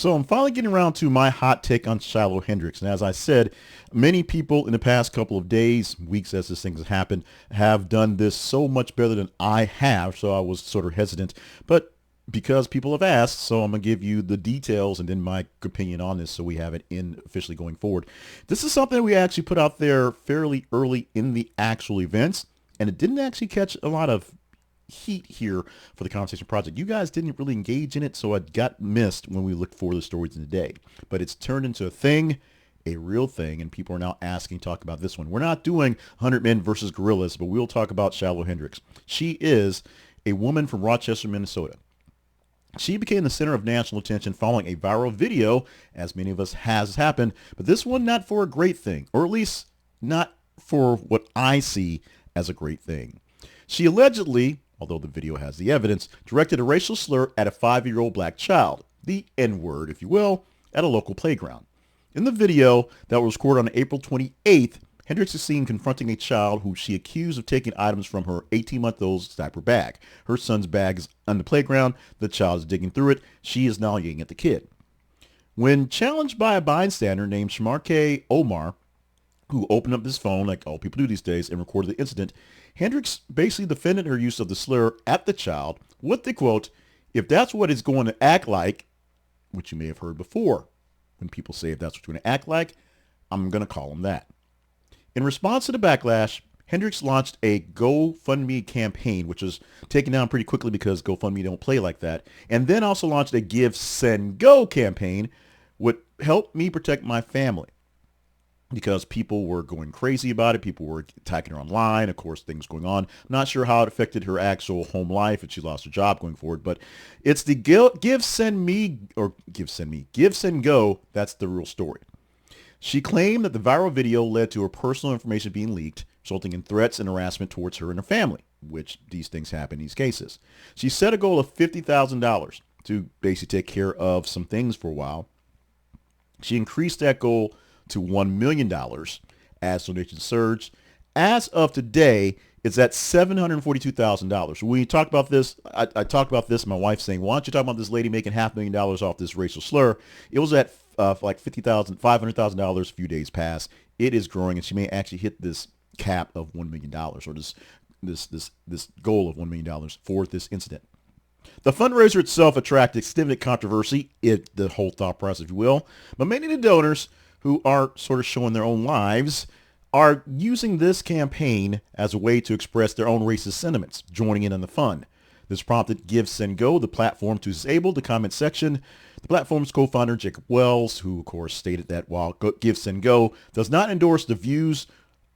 So I'm finally getting around to my hot take on Shiloh Hendrix. And as I said, many people in the past couple of days, weeks as this thing has happened, have done this so much better than I have. So I was sort of hesitant. But because people have asked, so I'm going to give you the details and then my opinion on this so we have it in officially going forward. This is something we actually put out there fairly early in the actual events. And it didn't actually catch a lot of heat here for the Conversation Project. You guys didn't really engage in it, so it got missed when we looked for the stories in the day. But it's turned into a thing, a real thing, and people are now asking to talk about this one. We're not doing 100 Men versus Gorillas, but we'll talk about Shiloh Hendrix. She is a woman from Rochester, Minnesota. She became the center of national attention following a viral video, as many of us has happened, but this one not for a great thing, or at least not for what I see as a great thing. She allegedly, although the video has the evidence, directed a racial slur at a 5-year-old black child, the N-word, if you will, at a local playground. In the video that was recorded on April 28th, Hendrix is seen confronting a child who she accused of taking items from her 18-month-old's diaper bag. Her son's bag is on the playground. The child is digging through it. She is now yelling at the kid. When challenged by a bystander named Sharmake Omar, who opened up his phone like all people do these days and recorded the incident, Hendrix basically defended her use of the slur at the child with the quote, "If that's what it's going to act like," which you may have heard before. When people say if that's what it's going to act like, I'm going to call them that. In response to the backlash, Hendrix launched a GoFundMe campaign, which was taken down pretty quickly because GoFundMe don't play like that, and then also launched a Give, Send, Go campaign, which helped me protect my family. Because people were going crazy about it. People were attacking her online. Of course, things going on. I'm not sure how it affected her actual home life if she lost her job going forward. But it's the Give, Send, Go. That's the real story. She claimed that the viral video led to her personal information being leaked, resulting in threats and harassment towards her and her family, which these things happen in these cases. She set a goal of $50,000 to basically take care of some things for a while. She increased that goal to $1 million as donations surged. As of today, it's at $742,000. When we talked about this, I talked about this, my wife saying, why don't you talk about this lady making $500,000 off this racial slur? It was at like $500,000 a few days past. It is growing, and she may actually hit this cap of $1 million or this goal of $1 million for this incident. The fundraiser itself attracted significant controversy, the whole thought process, if you will, but many of the donors who are sort of showing their own lives are using this campaign as a way to express their own racist sentiments, joining in on the fun. This prompted Give, Send, Go, the platform, to disable the comment section. The platform's co-founder, Jacob Wells, who of course stated that while Give, Send, Go does not endorse the views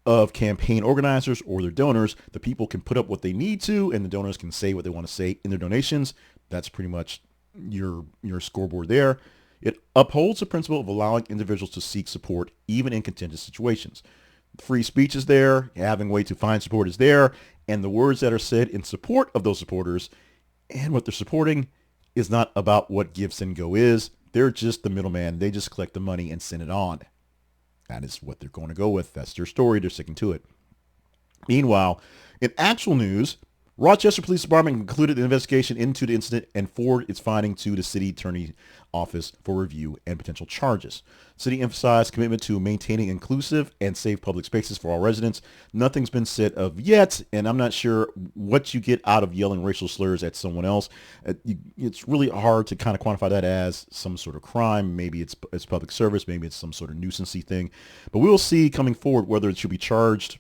of campaign organizers or their donors, the people can put up what they need to, and the donors can say what they want to say in their donations. That's pretty much your scoreboard there. It upholds the principle of allowing individuals to seek support even in contentious situations. Free speech is there, having a way to find support is there, and the words that are said in support of those supporters and what they're supporting is not about what Give, Send, Go is. They're just the middleman. They just collect the money and send it on. That is what they're going to go with. That's their story. They're sticking to it. Meanwhile, in actual news, Rochester Police Department concluded an investigation into the incident and forwarded its finding to the city attorney office for review and potential charges. The city emphasized commitment to maintaining inclusive and safe public spaces for all residents. Nothing's been said of yet, and I'm not sure what you get out of yelling racial slurs at someone else. It's really hard to kind of quantify that as some sort of crime. Maybe it's public service. Maybe it's some sort of nuisancey thing. But we will see coming forward whether it should be charged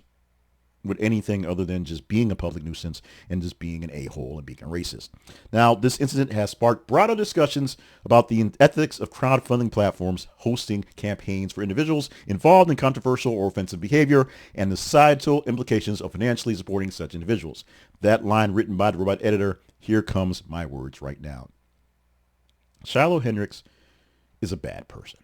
with anything other than just being a public nuisance and just being an a-hole and being a racist. Now, this incident has sparked broader discussions about the ethics of crowdfunding platforms hosting campaigns for individuals involved in controversial or offensive behavior and the societal implications of financially supporting such individuals. That line written by the robot editor, here comes my words right now. Shiloh Hendrix is a bad person.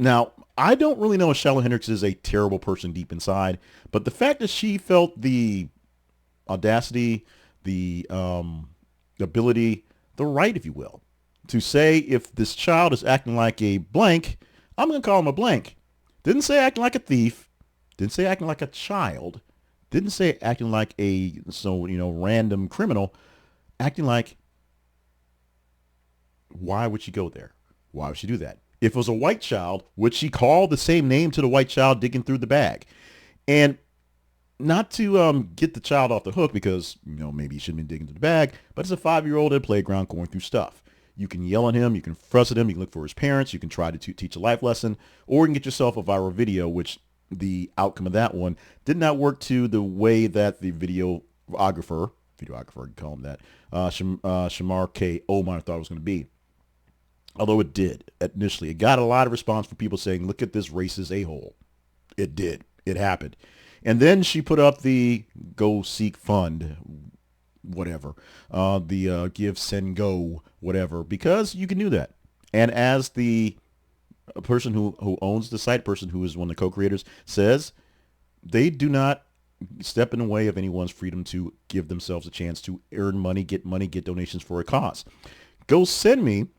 Now, I don't really know if Shiloh Hendrix is a terrible person deep inside, but the fact that she felt the audacity, the ability, the right, if you will, to say if this child is acting like a blank, I'm going to call him a blank. Didn't say acting like a thief. Didn't say acting like a child. Didn't say acting like a random criminal. Acting like, why would she go there? Why would she do that? If it was a white child, would she call the same name to the white child digging through the bag? And not to get the child off the hook because, maybe he shouldn't be digging through the bag, but it's a 5-year-old at a playground going through stuff. You can yell at him, you can fuss at him, you can look for his parents, you can try to teach a life lesson, or you can get yourself a viral video, which the outcome of that one did not work to the way that the videographer, you can call him that, Sharmake Omar thought it was going to be. Although it did initially. It got a lot of response from people saying, look at this racist a-hole. It did. It happened. And then she put up the go seek fund, whatever, the give, send, go, whatever, because you can do that. And as the person who owns the site, person who is one of the co-creators, says, they do not step in the way of anyone's freedom to give themselves a chance to earn money, get donations for a cause. GoFundMe,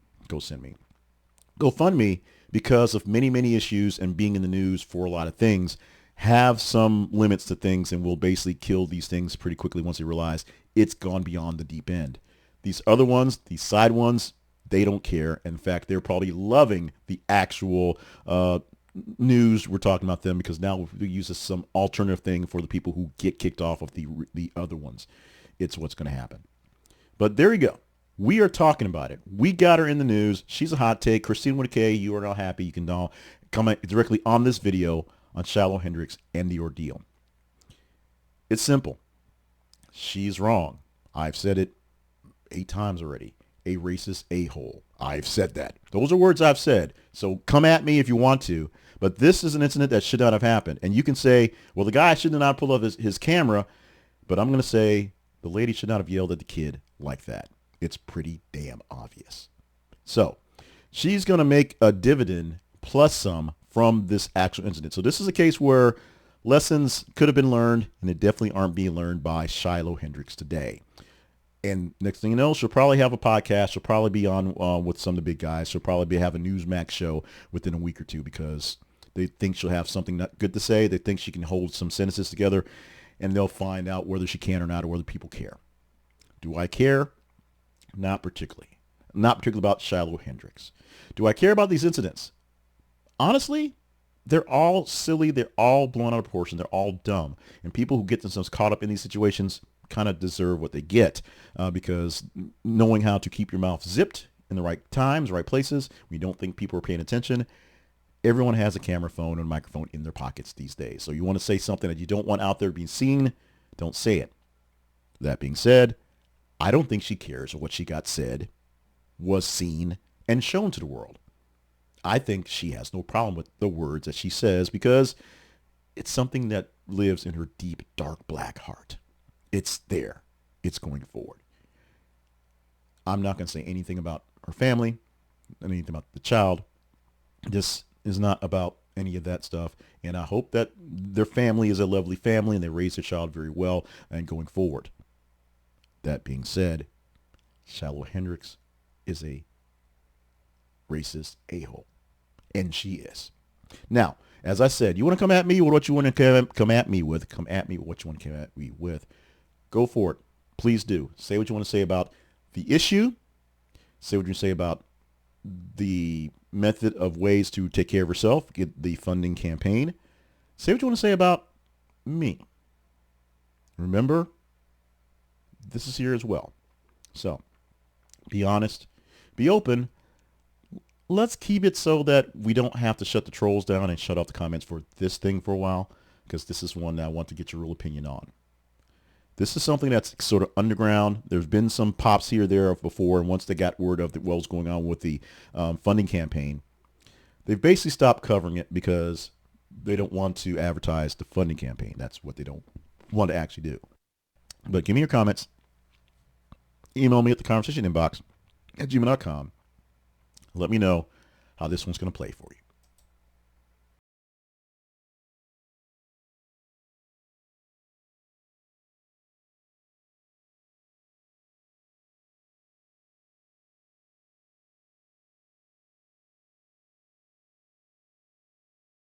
because of many, many issues and being in the news for a lot of things, have some limits to things and will basically kill these things pretty quickly once they realize it's gone beyond the deep end. These other ones, these side ones, they don't care. In fact, they're probably loving the actual news we're talking about them, because now we use some alternative thing for the people who get kicked off of the other ones. It's what's going to happen. But there you go. We are talking about it. We got her in the news. She's a hot take. Christine with a K, you are now happy. You can now comment directly on this video on Shiloh Hendrix and the ordeal. It's simple. She's wrong. I've said it 8 times already. A racist a-hole. I've said that. Those are words I've said. So come at me if you want to. But this is an incident that should not have happened. And you can say, well, the guy should not pull up his camera. But I'm going to say the lady should not have yelled at the kid like that. It's pretty damn obvious. So she's going to make a dividend plus some from this actual incident. So this is a case where lessons could have been learned, and they definitely aren't being learned by Shiloh Hendrix today. And next thing you know, she'll probably have a podcast. She'll probably be on with some of the big guys. She'll probably have a Newsmax show within a week or two because they think she'll have something not good to say. They think she can hold some sentences together, and they'll find out whether she can or not, or whether people care. Do I care? Not particularly. Not particularly about Shiloh Hendrix. Do I care about these incidents? Honestly, they're all silly. They're all blown out of proportion. They're all dumb. And people who get themselves caught up in these situations kind of deserve what they get because knowing how to keep your mouth zipped in the right times, right places, when you don't think people are paying attention, everyone has a camera phone and a microphone in their pockets these days. So you want to say something that you don't want out there being seen, don't say it. That being said, I don't think she cares what she got said was seen and shown to the world. I think she has no problem with the words that she says because it's something that lives in her deep, dark, black heart. It's there. It's going forward. I'm not going to say anything about her family, anything about the child. This is not about any of that stuff. And I hope that their family is a lovely family and they raise their child very well and going forward. That being said, Shiloh Hendrix is a racist a-hole. And she is. Now, as I said, you want to come at me with what you want to come at me with. Come at me with what you want to come at me with. Go for it. Please do. Say what you want to say about the issue. Say what you say about the method of ways to take care of yourself. Get the funding campaign. Say what you want to say about me. Remember, this is here as well. So, be honest. Be open. Let's keep it so that we don't have to shut the trolls down and shut off the comments for this thing for a while, because this is one that I want to get your real opinion on. This is something that's sort of underground. There's been some pops here or there before, and once they got word of what was going on with the funding campaign, they've basically stopped covering it because they don't want to advertise the funding campaign. That's what they don't want to actually do. But give me your comments. Email me at the conversation inbox at gmail.com. Let me know how this one's going to play for you.